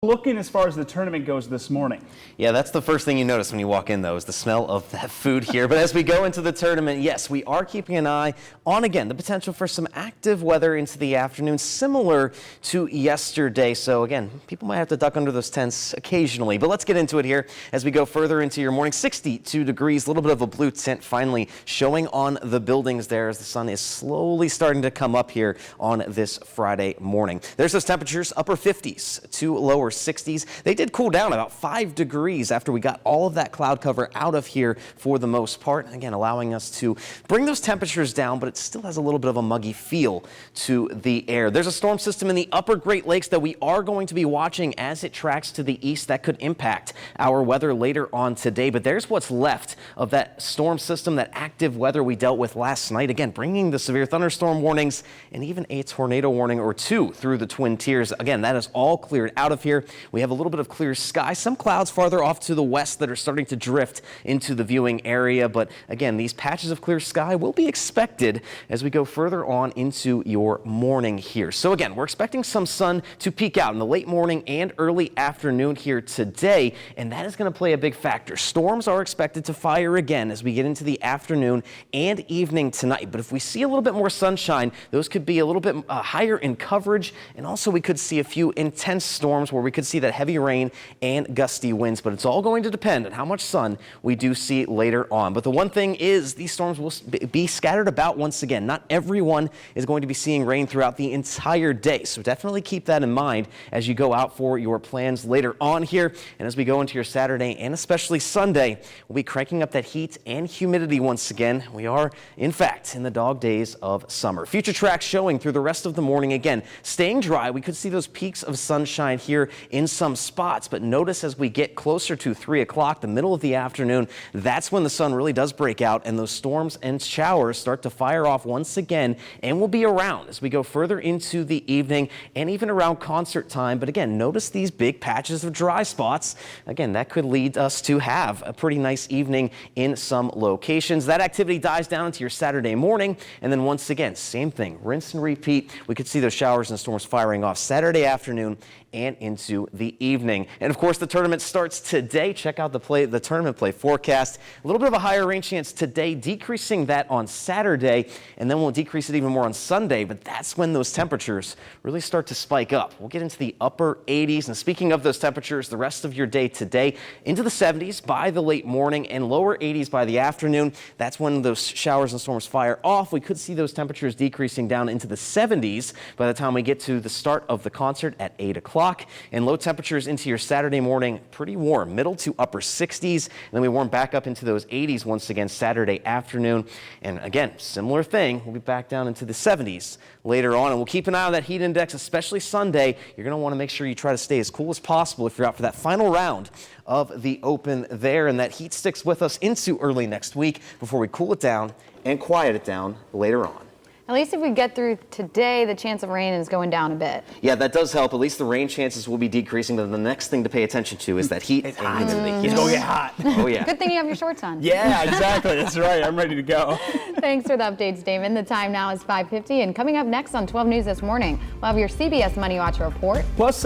Looking as far as the tournament goes this morning. Yeah, that's the first thing you notice when you walk in, though, is the smell of that food here. But as we go into the tournament, yes, we are keeping an eye on, again, the potential for some active weather into the afternoon, similar to yesterday. So, again, people might have to duck under those tents occasionally. But let's get into it here as we go further into your morning. 62 degrees, a little bit of a blue tint finally showing on the buildings there as the sun is slowly starting to come up here on this Friday morning. There's those temperatures, upper 50s to lower 60s. They did cool down about 5 degrees after we got all of that cloud cover out of here for the most part. Again, allowing us to bring those temperatures down, but it still has a little bit of a muggy feel to the air. There's a storm system in the upper Great Lakes that we are going to be watching as it tracks to the east that could impact our weather later on today. But there's what's left of that storm system, that active weather we dealt with last night. Again, bringing the severe thunderstorm warnings and even a tornado warning or two through the Twin Tiers. Again, that is all cleared out of here. We have a little bit of clear sky, some clouds farther off to the west that are starting to drift into the viewing area. But again, these patches of clear sky will be expected as we go further on into your morning here. So again, we're expecting some sun to peek out in the late morning and early afternoon here today, and that is going to play a big factor. Storms are expected to fire again as we get into the afternoon and evening tonight. But if we see a little bit more sunshine, those could be a little bit higher in coverage, and also we could see a few intense storms where we could see that heavy rain and gusty winds, but it's all going to depend on how much sun we do see later on. But the one thing is these storms will be scattered about once again. Not everyone is going to be seeing rain throughout the entire day, so definitely keep that in mind as you go out for your plans later on here. And as we go into your Saturday and especially Sunday, we'll be cranking up that heat and humidity once again. We are, in fact, in the dog days of summer. Future tracks showing through the rest of the morning. Again, staying dry. We could see those peaks of sunshine here in some spots, but notice as we get closer to 3 o'clock, the middle of the afternoon, that's when the sun really does break out and those storms and showers start to fire off once again and will be around as we go further into the evening and even around concert time. But again, notice these big patches of dry spots. Again, that could lead us to have a pretty nice evening in some locations. That activity dies down into your Saturday morning, and then once again, same thing, rinse and repeat. We could see those showers and storms firing off Saturday afternoon and into the evening. And of course, the tournament starts today. Check out the tournament play forecast. A little bit of a higher rain chance today, decreasing that on Saturday, and then we'll decrease it even more on Sunday. But that's when those temperatures really start to spike up. We'll get into the upper 80s. And speaking of those temperatures, the rest of your day today into the 70s by the late morning and lower 80s by the afternoon. That's when those showers and storms fire off. We could see those temperatures decreasing down into the 70s by the time we get to the start of the concert at 8 o'clock. And low temperatures into your Saturday morning, pretty warm, middle to upper 60s. And then we warm back up into those 80s once again Saturday afternoon. And again, similar thing, we'll be back down into the 70s later on. And we'll keep an eye on that heat index, especially Sunday. You're going to want to make sure you try to stay as cool as possible if you're out for that final round of the Open there. And that heat sticks with us into early next week before we cool it down and quiet it down later on. At least if we get through today, the chance of rain is going down a bit. Yeah, that does help. At least the rain chances will be decreasing. But the next thing to pay attention to is that heat and humidity. It's going to get hot. Oh, yeah. Good thing you have your shorts on. Yeah, exactly. That's right. I'm ready to go. Thanks for the updates, Damon. The time now is 5:50, and coming up next on 12 News this morning, we'll have your CBS Money Watch report. Plus,